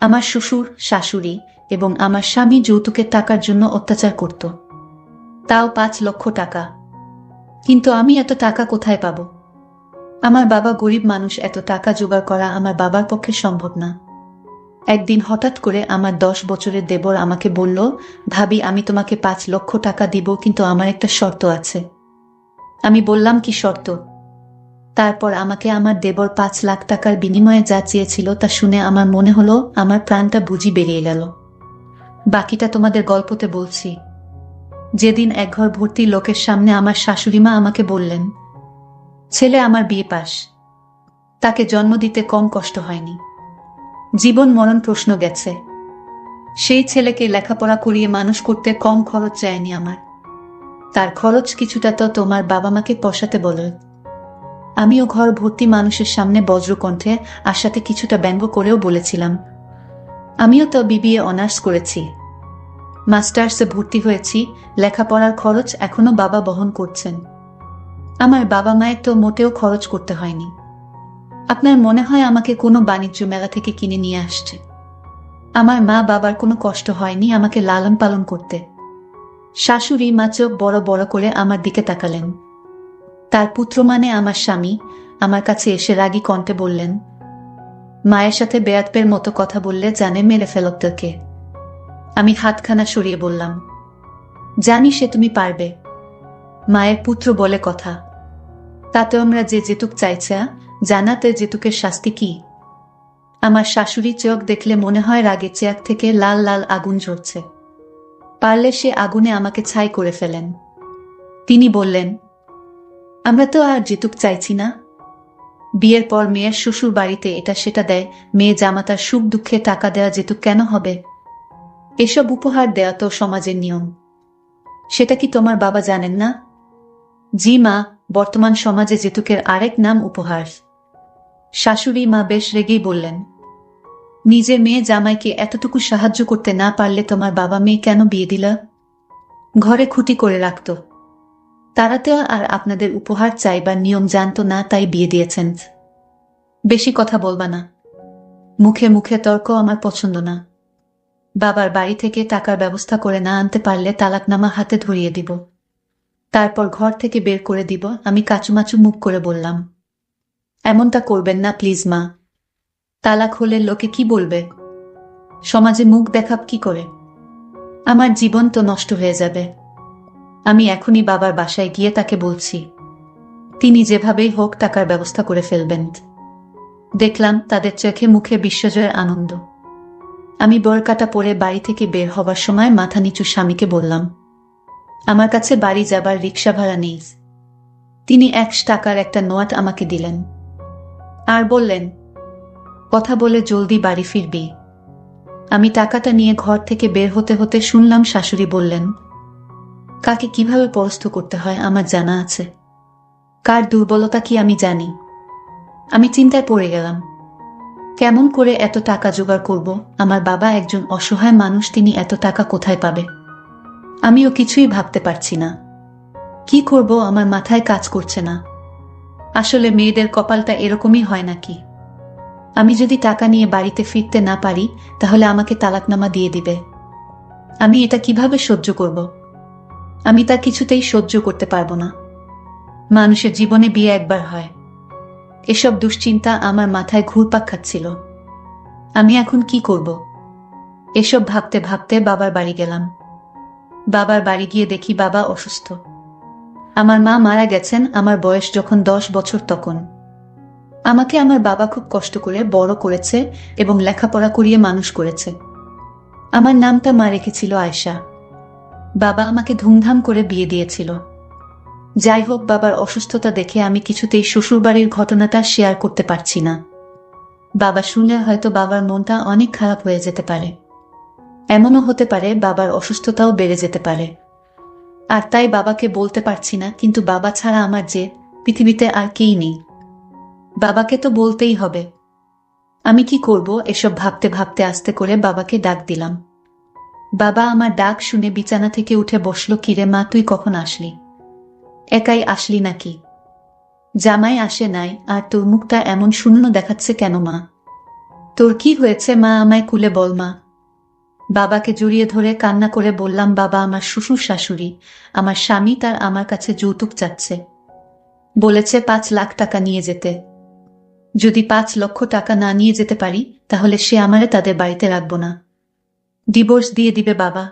আমার শ্বশুর, শাশুড়ি এবং আমার স্বামী যৌতুকের টাকার জন্য অত্যাচার করত, তাও 5 লক্ষ টাকা। কিন্তু আমি এত টাকা কোথায় পাব? আমার বাবা গরিব মানুষ, এত টাকা জোগাড় করা আমার বাবার পক্ষে সম্ভব না। একদিন হঠাৎ করে আমার 10 বছরের দেবর আমাকে বলল, ভাবি আমি তোমাকে 5 লক্ষ টাকা দিব, কিন্তু আমার একটা শর্ত আছে। আমি বললাম, কি শর্ত? তারপর আমাকে আমার দেবর 5 লাখ টাকার বিনিময়ে যা চেয়েছিল তা শুনে আমার মনে হলো আমার প্রাণটা বুঝি বেরিয়ে গেল। বাকিটা তোমাদের গল্পতে বলছি। যেদিন এক ঘর ভর্তি লোকের সামনে আমার শাশুড়িমা আমাকে বললেন, ছেলে আমার বিয়ে পাস, তাকে জন্ম দিতে কম কষ্ট হয়নি, জীবন মরণ প্রশ্ন গেছে, সেই ছেলেকে লেখাপড়া করিয়ে মানুষ করতে কম খরচ চায়নি আমার, তার খরচ কিছুটা তো তোমার বাবা মাকে পোষাতে বলো। আমিও ঘর ভর্তি মানুষের সামনে বজ্রকণ্ঠে আশাতে কিছুটা ব্যঙ্গ করেও বলেছিলাম, আমিও তো বিবিএ অনার্স করেছি, মাস্টার্সে ভর্তি হয়েছি, লেখাপড়ার খরচ এখনো বাবা বহন করছেন। আমার বাবা মায়ের তো মোটেও খরচ করতে হয়নি। আপনার মনে হয় আমাকে কোনো বাণিজ্য মেলা থেকে কিনে নিয়ে আসছে? আমার মা বাবার কোনো কষ্ট হয়নি আমাকে লালন পালন করতে। শাশুড়ি মা চোখ বড় বড় করে আমার দিকে তাকালেন। তার পুত্র মানে আমার স্বামী আমার কাছে এসে রাগী কণ্ঠে বললেন, মায়ের সাথে বেয়াদবের মতো কথা বললে জানে মেরে ফেলত তোকে। আমি হাতখানা সরিয়ে বললাম, জানি সে তুমি পারবে, মায়ের পুত্র বলে কথা। তাতে আমরা যে যেতুক চাইছে, জানাতে যেতুকের শাস্তি কি? আমার শাশুড়ি চোখ দেখলে মনে হয় রাগে চেয়ার থেকে লাল লাল আগুন ঝরছে। পারলে সে আগুনে আমাকে ছাই করে ফেলেন। তিনি বললেন, আমরা তো আর যেতুক চাইছি না। বিয়ের পর মেয়ের শ্বশুর বাড়িতে এটা সেটা দেয়, মেয়ে জামাতার সুখ দুঃখে টাকা দেওয়া যেতুক কেন হবে? এসব উপহার দেয়া তো সমাজের নিয়ম। সেটা কি তোমার বাবা জানেন না? জি মা, বর্তমান সমাজে যেতুকের আরেক নাম উপহার। শাশুড়ি মা বেশ রেগেই বললেন, নিজের মেয়ে জামাইকে এতটুকু সাহায্য করতে না পারলে তোমার বাবা মেয়ে কেন বিয়ে দিলা? ঘরে খুঁটি করে রাখত, তারাতেও আর আপনাদের উপহার চাইবার নিয়ম জানতো না, তাই বিয়ে দিয়েছেন। বেশি কথা বলবা না, মুখে মুখে তর্ক আমার পছন্দ না। বাবার বাড়ি থেকে টাকার ব্যবস্থা করে না আনতে পারলে তালাকনামা হাতে ধরিয়ে দিব, তারপর ঘর থেকে বের করে দিব। আমি কাচুমাচু মুখ করে বললাম, এমনটা করবেন না প্লিজ মা, তালাক হলে লোকে কি বলবে? সমাজে মুখ দেখাব কি করে? আমার জীবন তো নষ্ট হয়ে যাবে। আমি এখনই বাবার বাসায় গিয়ে তাকে বলছি, তিনি যেভাবেই হোক টাকার ব্যবস্থা করে ফেলবেন। দেখলাম তাদের চোখে মুখে বিশ্বজয়ের আনন্দ। আমি বোরকাটা পরে বাড়ি থেকে বের হবার সময় মাথা নিচু স্বামীকে বললাম, আমার কাছে বাড়ি যাবার রিক্সা ভাড়া নেই। তিনি 1 টাকার একটা নোট আমাকে দিলেন আর বললেন, কথা বলে জলদি বাড়ি ফিরবি। আমি টাকাটা নিয়ে ঘর থেকে বের হতে হতে শুনলাম শাশুড়ি বললেন, কাকে কিভাবে পরাস্ত করতে হয় আমার জানা আছে, কার দুর্বলতা কি আমি জানি। আমি চিন্তায় পড়ে গেলাম, কেমন করে এত টাকা জোগাড় করব? আমার বাবা একজন অসহায় মানুষ, তিনি এত টাকা কোথায় পাবে? আমিও কিছুই ভাবতে পারছি না। কি করব আমার মাথায় কাজ করছে না। আসলে মেয়েদের কপালটা এরকমই হয় নাকি? আমি যদি টাকা নিয়ে বাড়িতে ফিরতে না পারি তাহলে আমাকে তালাকনামা দিয়ে দিবে। আমি এটা কিভাবে সহ্য করব? আমি তা কিছুতেই সহ্য করতে পারবো না। মানুষের জীবনে বিয়ে একবার হয়। এসব দুশ্চিন্তা আমার মাথায় ঘুরপাক খাচ্ছিল। আমি এখন কি করব? এসব ভাবতে ভাবতে বাবার বাড়ি গেলাম। বাবার বাড়ি গিয়ে দেখি বাবা অসুস্থ। আমার মা মারা গেছেন আমার বয়স যখন 10 বছর তখন। আমাকে আমার বাবা খুব কষ্ট করে বড় করেছে এবং লেখাপড়া করিয়ে মানুষ করেছে। আমার নামটা মা রেখেছিল আয়েশা। বাবা আমাকে ধুমধাম করে বিয়ে দিয়েছিল। যাই হোক, বাবার অসুস্থতা দেখে আমি কিছুতেই শ্বশুরবাড়ির ঘটনাটা শেয়ার করতে পারছি না। বাবা শুনলে হয়তো বাবার মনটা অনেক খারাপ হয়ে যেতে পারে। এমনও হতে পারে বাবার অসুস্থতাও বেড়ে যেতে পারে। আর তাই বাবাকে বলতে পারছি না, কিন্তু বাবা ছাড়া আমার যে পৃথিবীতে আর কেই নেই। বাবাকে তো বলতেই হবে। আমি কি করব এসব ভাবতে ভাবতে আস্তে করে বাবাকে ডাক দিলাম। বাবা আমার ডাক শুনে বিছানা থেকে উঠে বসল। কিরে মা, তুই কখন আসলি? একাই আসলি নাকি? জামাই আসে নাই, আর তোর মুখটা এমন শূন্য দেখাচ্ছে কেন মা? তোর কি হয়েছে মা, আমায় খুলে বল মা। বাবাকে জড়িয়ে ধরে কান্না করে বললাম, বাবা, আমার শ্বশুর শাশুড়ি, আমার স্বামী তার আমার কাছে যৌতুক চাচ্ছে। বলেছে 5 লাখ টাকা নিয়ে যেতে। যদি 5 লক্ষ টাকা না নিয়ে যেতে পারি তাহলে সে আমারে তাদের বাড়িতে রাখবো না, ডিভোর্স দিয়ে দিবে বাবা।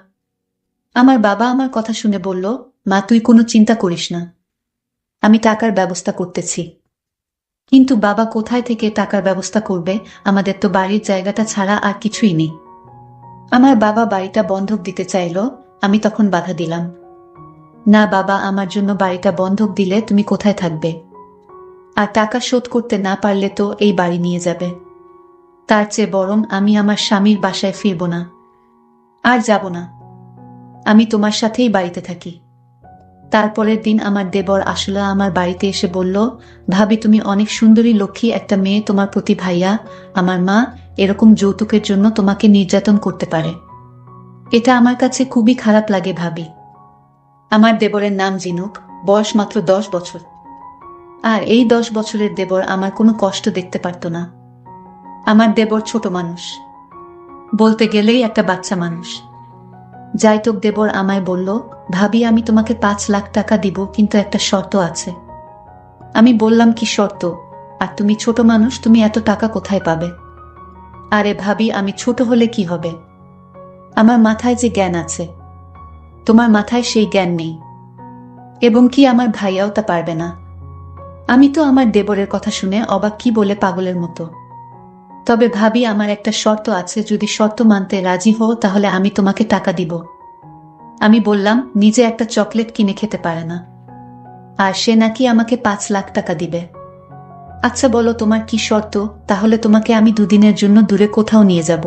আমার বাবা আমার কথা শুনে বলল, মা তুই কোনো চিন্তা করিস না, আমি টাকার ব্যবস্থা করতেছি। কিন্তু বাবা কোথায় থেকে টাকার ব্যবস্থা করবে? আমাদের তো বাড়ির জায়গাটা ছাড়া আর কিছুই নেই। আমার বাবা বাড়িটা বন্ধক দিতে চাইল, আমি তখন বাধা দিলাম। না বাবা, আমার জন্য বাড়িটা বন্ধক দিলে তুমি কোথায় থাকবে? আর টাকা শোধ করতে না পারলে তো এই বাড়ি নিয়ে যাবে। তার চেয়ে বরং আমি আমার স্বামীর বাসায় ফিরব না, আর যাব না। আমি তোমার সাথেই বাড়িতে থাকি। তারপরের দিন আমার দেবর আসলে আমার বাড়িতে এসে বলল, ভাবি তুমি অনেক সুন্দরী লক্ষ্মী একটা মেয়ে, তোমার প্রতি ভাইয়া আমার মা এরকম যৌতুকের জন্য তোমাকে নির্যাতন করতে পারে, এটা আমার কাছে খুবই খারাপ লাগে ভাবি। আমার দেবরের নাম জিনুক, বয়স মাত্র 10 বছর। আর এই 10 বছরের দেবর আমার কোনো কষ্ট দেখতে পারত না। আমার দেবর ছোট মানুষ, বলতে গেলেই একটা বাচ্চা মানুষ। যাইতোক দেবর আমায় বলল, ভাবি আমি তোমাকে 5 লাখ টাকা দিব, কিন্তু একটা শর্ত আছে। আমি বললাম, কি শর্ত? আর তুমি ছোট মানুষ, তুমি এত টাকা কোথায় পাবে? আরে ভাবি, আমি ছোট হলে কি হবে? আমার মাথায় যে জ্ঞান আছে, তোমার মাথায় সেই জ্ঞান নেই, এবং কি আমার ভাইয়াও তা পারবে না। আমি তো আমার দেবরের কথা শুনে অবাক, কি বলে পাগলের মতো। তবে ভাবি আমার একটা শর্ত আছে, যদি শর্ত মানতে রাজি হও তাহলে আমি তোমাকে টাকা দিব। আমি বললাম, নিজে একটা চকলেট কিনে খেতে পারে না, আর সে নাকি আমাকে 5 লাখ টাকা দিবে। আচ্ছা বলো তোমার কি শর্ত, তাহলে তোমাকে আমি 2 দিনের জন্য দূরে কোথাও নিয়ে যাব।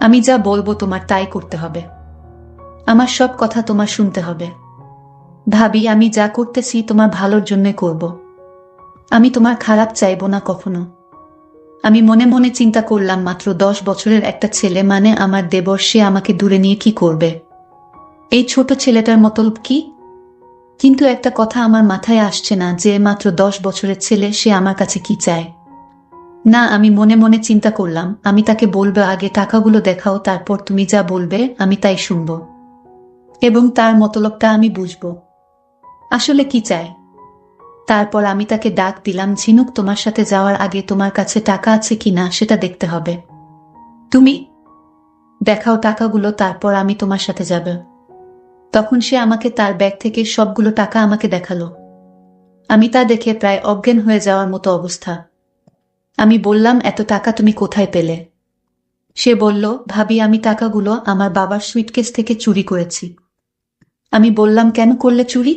আমি যা বলবো তোমার তাই করতে হবে, আমার সব কথা তোমার শুনতে হবে। ভাবি আমি যা করতেছি তোমার ভালোর জন্য করব, আমি তোমার খারাপ চাইবো না কখনো। আমি মনে মনে চিন্তা করলাম, মাত্র 10 বছরের একটা ছেলে, মানে আমার দেবর, সে আমাকে দূরে নিয়ে কি করবে? এই ছোট ছেলেটার মতলব কি? কিন্তু একটা কথা আমার মাথায় আসছে না, যে মাত্র 10 বছরের ছেলে, সে আমার কাছে কি চায়। না, আমি মনে মনে চিন্তা করলাম, আমি তাকে বলবো, আগে টাকাগুলো দেখাও, তারপর তুমি যা বলবে আমি তাই শুনব, এবং তার মতলবটা আমি বুঝব আসলে কি চায়। তারপর আমি তাকে ডাক দিলাম, ঝিনুক তোমার সাথে যাওয়ার আগে তোমার কাছে টাকা আছে কিনা সেটা দেখতে হবে। তুমি দেখাও টাকাগুলো, তারপর আমি তোমার সাথে যাব। তখন সে আমাকে তার ব্যাগ থেকে সবগুলো টাকা আমাকে দেখালো। আমি তা দেখে প্রায় অজ্ঞান হয়ে যাওয়ার মতো অবস্থা। আমি বললাম, এত টাকা তুমি কোথায় পেলে? সে বলল, ভাবি আমি টাকাগুলো আমার বাবার সুইটকেস থেকে চুরি করেছি। আমি বললাম, কেন করলে চুরি?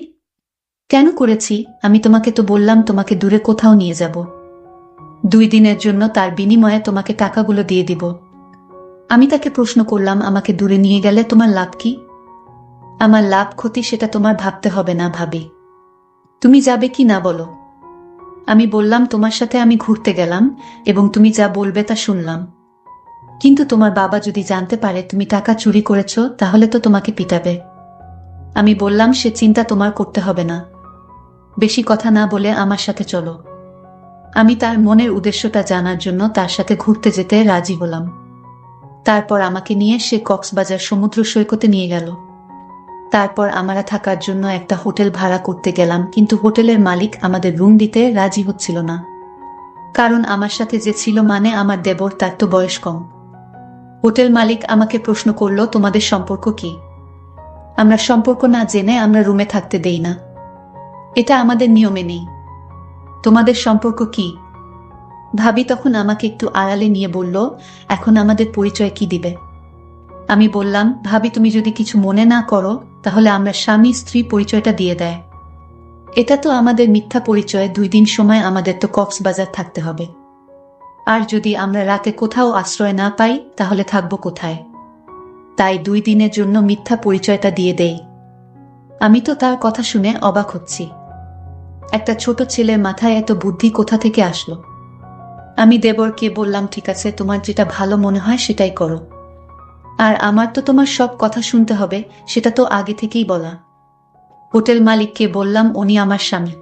কেন করেছি? আমি তোমাকে তো বললাম তোমাকে দূরে কোথাও নিয়ে যাব, 2 দিনের জন্য, তার বিনিময়ে তোমাকে টাকাগুলো দিয়ে দিব। আমি তাকে প্রশ্ন করলাম, আমাকে দূরে নিয়ে গেলে তোমার লাভ কি? আমার লাভ ক্ষতি সেটা তোমার ভাবতে হবে না ভাবি, তুমি যাবে কি না বলো। আমি বললাম, তোমার সাথে আমি ঘুরতে গেলাম এবং তুমি যা বলবে তা শুনলাম, কিন্তু তোমার বাবা যদি জানতে পারে তুমি টাকা চুরি করেছ তাহলে তো তোমাকে পিটাবে। আমি বললাম, সে চিন্তা তোমার করতে হবে না, বেশি কথা না বলে আমার সাথে চলো। আমি তার মনের উদ্দেশ্যটা জানার জন্য তার সাথে ঘুরতে যেতে রাজি হলাম। তারপর আমাকে নিয়ে সে কক্সবাজার সমুদ্র সৈকতে নিয়ে গেল। তারপর আমরা থাকার জন্য একটা হোটেল ভাড়া করতে গেলাম, কিন্তু হোটেলের মালিক আমাদের রুম দিতে রাজি হচ্ছিল না, কারণ আমার সাথে যে ছিল, মানে আমার দেবর, তার তো বয়স কম। হোটেল মালিক আমাকে প্রশ্ন করলো, তোমাদের সম্পর্ক কি? আমরা সম্পর্ক না জেনে আমরা রুমে থাকতে দেই না, এটা আমাদের নিয়মে নেই। তোমাদের সম্পর্ক কি? ভাবি তখন আমাকে একটু আড়ালে নিয়ে বলল, এখন আমাদের পরিচয় কি দিবে? আমি বললাম, ভাবি তুমি যদি কিছু মনে না করো তাহলে আমরা স্বামী স্ত্রী পরিচয়টা দিয়ে দেয়। এটা তো আমাদের মিথ্যা পরিচয়, 2 দিন সময় আমাদের তো কক্সবাজার থাকতে হবে, আর যদি আমরা রাতে কোথাও আশ্রয় না পাই তাহলে থাকবো কোথায়? তাই 2 দিনের জন্য মিথ্যা পরিচয়টা দিয়ে দেই। আমি তো তার কথা শুনে অবাক হচ্ছি, একটা ছোট ছেলের মাথায় এত বুদ্ধি কোথা থেকে আসলো? আমি দেবরকে বললাম, ঠিক আছে, তোমার যেটা ভালো মনে হয় সেটাই করো, আর আমার তো তোমার সব কথা শুনতে হবে, সেটা তো আগে থেকেই বলা। হোটেল মালিককে বললাম, উনি আমার স্বামী।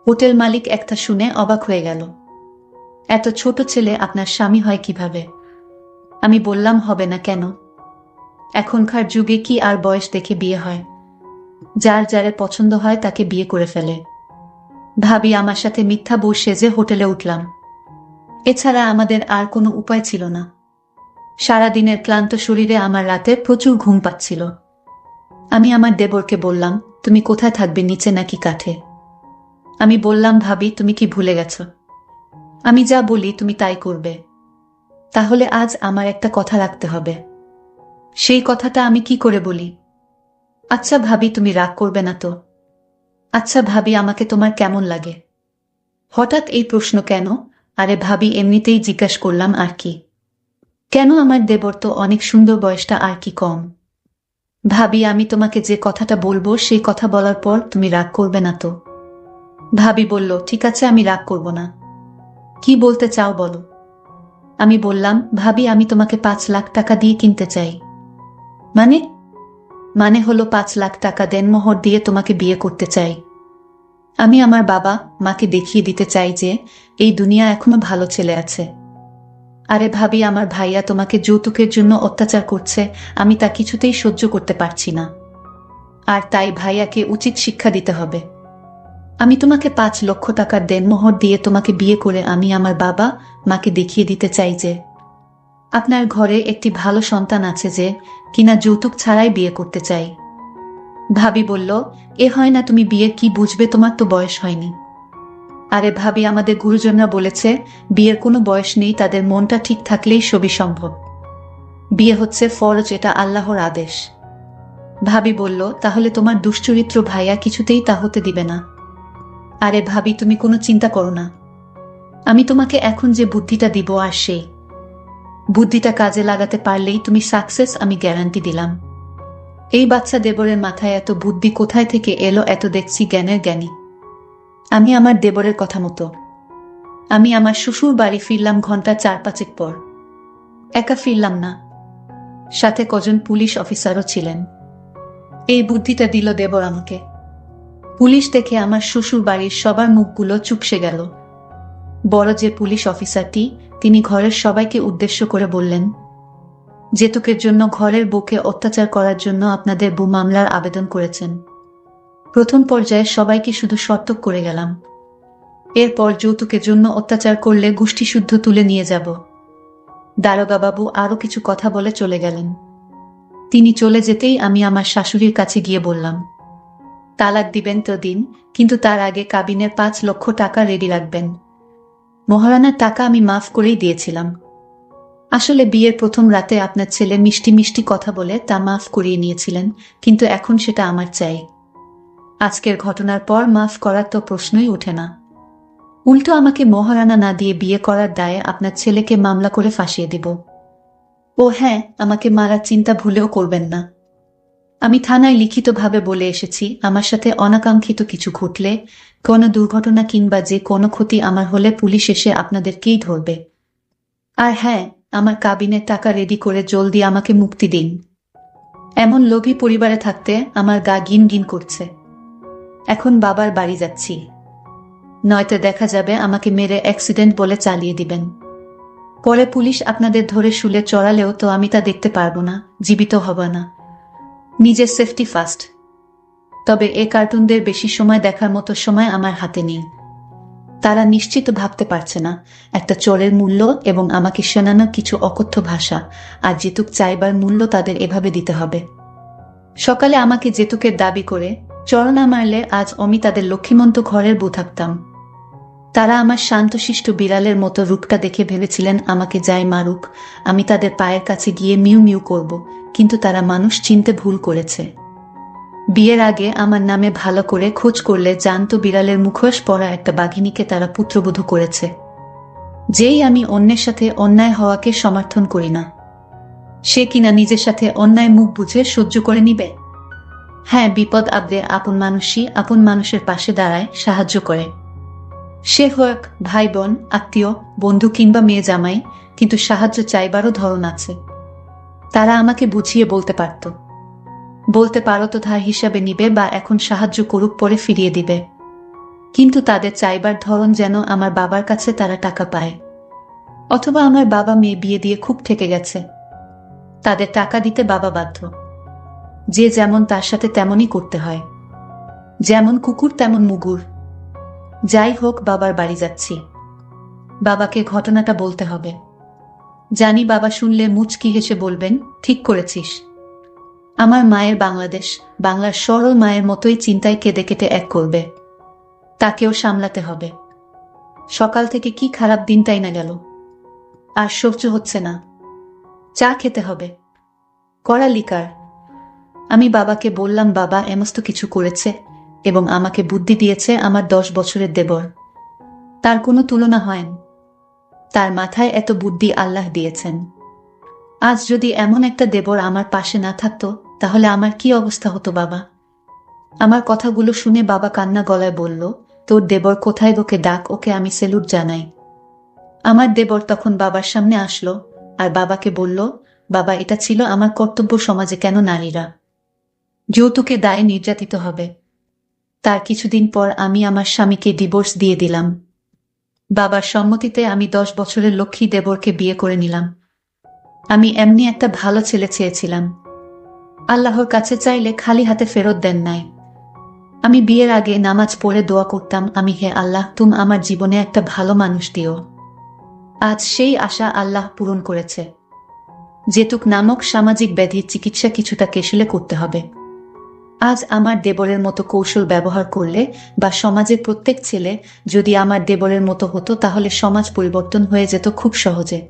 হোটেল মালিক একটা শুনে অবাক হয়ে গেল। এত ছোট ছেলে আপনার স্বামী হয় কিভাবে? আমি বললাম, হবে না কেন? এখনকার যুগে কি আর বয়স দেখে বিয়ে হয়? যার যারে পছন্দ হয় তাকে বিয়ে করে ফেলে। ভাবি আমার সাথে মিথ্যা বউ সেজে হোটেলে উঠলাম। এছাড়া আমাদের আর কোনো উপায় ছিল না। সারাদিনের ক্লান্ত শরীরে আমার রাতে প্রচুর ঘুম পাচ্ছিল। আমি আমার দেবরকে বললাম, তুমি কোথায় থাকবে, নিচে নাকি কাঠে? আমি বললাম, ভাবি তুমি কি ভুলে গেছ? আমি যা বলি তুমি তাই করবে। তাহলে আজ আমার একটা কথা রাখতে হবে। সেই কথাটা আমি কি করে বলি? আচ্ছা ভাবি, তুমি রাগ করবে না তো? আচ্ছা ভাবি, আমাকে তোমার কেমন লাগে? হঠাৎ এই প্রশ্ন কেন? আরে ভাবি, এমনিতেই জিজ্ঞাসা করলাম, আর কি। কেন, আমার দেবর তো অনেক সুন্দর, বয়সটা আর কি কম। ভাবি, আমি তোমাকে যে কথাটা বলবো সেই কথা বলার পর তুমি রাগ করবে না তো? ভাবি বলল, ঠিক আছে, আমি রাগ করব না। কি বলতে চাও বলো? আমি বললাম, ভাবি আমি তোমাকে 5 লাখ টাকা দিয়ে কিনতে চাই। মানে? মানে হলো 5 লাখ টাকা দেনমোহর দিয়ে তোমাকে বিয়ে করতে চাই। আমি আমার বাবা মাকে দেখিয়ে দিতে চাই যে এই দুনিয়া এখনো ভালো ছেলে আছে। আরে ভাবি, আমার ভাইয়া তোমাকে যৌতুকের জন্য অত্যাচার করছে, আমি তা কিছুতেই সহ্য করতে পারছি না। আর তাই ভাইয়াকে উচিত শিক্ষা দিতে হবে। আমি তোমাকে 5 লক্ষ টাকার দেনমোহর দিয়ে তোমাকে বিয়ে করে আমি আমার বাবা মাকে দেখিয়ে দিতে চাই যে আপনার ঘরে একটি ভালো সন্তান আছে, যে কিনা যৌতুক ছাড়াই বিয়ে করতে চাই। ভাবি বলল, এ হয় না, তুমি বিয়ের কি বুঝবে, তোমার তো বয়স হয়নি। আরে ভাবি, আমাদের গুরুজনরা বলেছে বিয়ের কোনো বয়স নেই, তাদের মনটা ঠিক থাকলেই সবই সম্ভব। বিয়ে হচ্ছে ফরজ, এটা আল্লাহর আদেশ। ভাবি বলল, তাহলে তোমার দুশ্চরিত্র ভাইয়া কিছুতেই তা হতে দিবে না। আরে ভাবি, তুমি কোনো চিন্তা করো না। আমি তোমাকে এখন যে বুদ্ধিটা দিব, আর সেই বুদ্ধিটা কাজে লাগাতে পারলেই তুমি সাকসেস, আমি গ্যারান্টি দিলাম। এই বাচ্চা দেবরের মাথায় এত বুদ্ধি কোথায় থেকে এলো, এত দেখছি জ্ঞানের জ্ঞানী। আমি আমার দেবরের কথা মতো আমি আমার শ্বশুর বাড়ি ফিরলাম ঘন্টা 4-5 পর। একা ফিরলাম না, সাথে কজন পুলিশ অফিসারও ছিলেন। এই বুদ্ধিটা দিল দেবর আমাকে। পুলিশ দেখে আমার শ্বশুর বাড়ির সবার মুখগুলো চুপসে গেল। বড় যে পুলিশ অফিসারটি, তিনি ঘরের সবাইকে উদ্দেশ্য করে বললেন, যৌতুকের জন্য ঘরের বউকে অত্যাচার করার জন্য আপনাদের বউ মামলার আবেদন করেছেন। প্রথম পর্যায়ে সবাইকে শুধু সতর্ক করে গেলাম, এরপর যৌতুকের জন্য অত্যাচার করলে গোষ্ঠীশুদ্ধ তুলে নিয়ে যাব। দারোগা বাবু আরো কিছু কথা বলে চলে গেলেন। তিনি চলে যেতেই আমি আমার শাশুড়ির কাছে গিয়ে বললাম, তালাক দিবেন তো দিন, কিন্তু তার আগে কাবিনের 5 লক্ষ টাকা রেডি রাখবেন। মহারানার টাকা আমি মাফ করেই দিয়েছিলাম। আসলে বিয়ের প্রথম রাতে আপনার ছেলে মিষ্টি মিষ্টি কথা বলে তা মাফ করিয়ে নিয়েছিলেন, কিন্তু এখন সেটা আমার চাই। আজকের ঘটনার পর মাফ করার তো প্রশ্নই ওঠে না। উল্টো আমাকে মহারানা না দিয়ে বিয়ে করার দায়ে আপনার ছেলেকে মামলা করে ফাঁসিয়ে দিব। ও হ্যাঁ, আমাকে মারার চিন্তা ভুলেও করবেন না। আমি থানায় লিখিতভাবে বলে এসেছি, আমার সাথে অনাকাঙ্ক্ষিত কিছু ঘটলে, কোনো দুর্ঘটনা কিংবা যে কোনো ক্ষতি আমার হলে পুলিশ এসে আপনাদেরকেই ধরবে। আর হ্যাঁ, আমার কাবিনের টাকা রেডি করে জলদি আমাকে মুক্তি দিন। এমন লোভী পরিবারে থাকতে আমার গা গিন গিন করছে। এখন বাবার বাড়ি যাচ্ছি, নয়তো দেখা যাবে আমাকে মেরে অ্যাক্সিডেন্ট বলে চালিয়ে দিবেন। পরে পুলিশ আপনাদের ধরে শুলে চড়ালেও তো আমি তা দেখতে পারবো না, জীবিত হব না। নিজের সেফটি ফার্স্ট। তবে এ কার্টুনদের বেশি সময় দেখার মতো সময় আমার হাতে নেই। তারা নিশ্চিত ভাবতে পারছে না একটা চোরের মূল্য এবং আমাকে শোনানো কিছু অকথ্য ভাষা, আর যেতুক চাইবার মূল্য তাদের এভাবে দিতে হবে। সকালে আমাকে যেতুকের দাবি করে চর না মারলে আজ আমি তাদের লক্ষ্মীমন্ত ঘরের বউ থাকতাম। তারা আমার শান্তশিষ্ট বিড়ালের মতো রূপটা দেখে ভেবেছিলেন আমাকে যাই মারুক, আমি তাদের পায়ের কাছে গিয়ে মিউ মিউ করব, কিন্তু তারা মানুষ চিনতে ভুল করেছে। বিয়ের আগে আমার নামে ভালো করে খোঁজ করলে জানতো বিড়ালের মুখোশ পরা একটা বাঘিনীকে তারা পুত্রবধূ করেছে। যেই আমি অন্যের সাথে অন্যায় হওয়াকে সমর্থন করি না, সে কিনা নিজের সাথে অন্যায় মুখ বুঝে সহ্য করে নিবে। হ্যাঁ, বিপদ আপদে আপন মানুষই আপন মানুষের পাশে দাঁড়ায়, সাহায্য করে। সে হোক ভাই বোন, আত্মীয়, বন্ধু কিংবা মেয়ে জামাই, কিন্তু সাহায্য চাইবারও ধরন আছে। তারা আমাকে বুঝিয়ে বলতে পারত, বলতে পারো তো ধার হিসাবে নিবে বা এখন সাহায্য করুক পরে ফিরিয়ে দিবে। কিন্তু তাদের চাইবার ধরন যেন আমার বাবার কাছে তারা টাকা পায়, অথবা আমার বাবা মেয়ে বিয়ে দিয়ে খুব ঠেকে গেছে, তাদের টাকা দিতে বাবা বাধ্য। যে যেমন তার সাথে তেমনই করতে হয়, যেমন কুকুর তেমন মুগুর। যাই হোক, বাবার বাড়ি যাচ্ছি, বাবাকে ঘটনাটা বলতে হবে। জানি বাবা শুনলে মুচকি হেসে বলবেন, ঠিক করেছিস। আমার মায়ের বাংলাদেশ, বাংলার সরল মায়ের মতোই চিন্তায় কেঁদে কেটে এক করবে, তাকেও সামলাতে হবে। সকাল থেকে কি খারাপ দিনটাই না গেল, আর সহ্য হচ্ছে না, চা খেতে হবে। কড়া লিকার। আমি বাবাকে বললাম, বাবা এমস্ত কিছু করেছে এবং আমাকে বুদ্ধি দিয়েছে আমার 10 বছরের দেবর, তার কোনো তুলনা হয় না। তার মাথায় এত বুদ্ধি আল্লাহ দিয়েছেন। আজ যদি এমন একটা দেবর আমার পাশে না থাকতো, তাহলে আমার কি অবস্থা হতো বাবা? আমার কথাগুলো শুনে বাবা কান্না গলায় বলল, তোর দেবর কোথায়, ওকে ডাক, ওকে আমি সেলুট জানাই। আমার দেবর তখন বাবার সামনে আসলো আর বাবাকে বলল, বাবা এটা ছিল আমার কর্তব্য, সমাজে কেন নারীরা যৌতুকে দায়ে নির্যাতিত হবে। তার কিছুদিন পর আমি আমার স্বামীকে ডিভোর্স দিয়ে দিলাম। বাবার সম্মতিতে আমি 10 বছরের লক্ষ্মী দেবরকে বিয়ে করে নিলাম। আমি এমনি একটা ভালো ছেলে চেয়েছিলাম, আল্লাহর কাছে চাইলে খালি হাতে ফেরত দেন নাই। আমি বিয়ের আগে নামাজ পড়ে দোয়া করতাম, আমি হে আল্লাহ, তুমি আমার জীবনে একটা ভালো মানুষ দিও। আজ সেই আশা আল্লাহ পূরণ করেছে। যেতুক নামক সামাজিক ব্যাধির চিকিৎসা কিছুটা কেশলে করতে হবে। আজ আমার দেবরের মতো কৌশল ব্যবহার করলে বা সমাজের প্রত্যেক ছেলে যদি আমার দেবরের মতো হতো, তাহলে সমাজ পরিবর্তন হয়ে যেত খুব সহজে।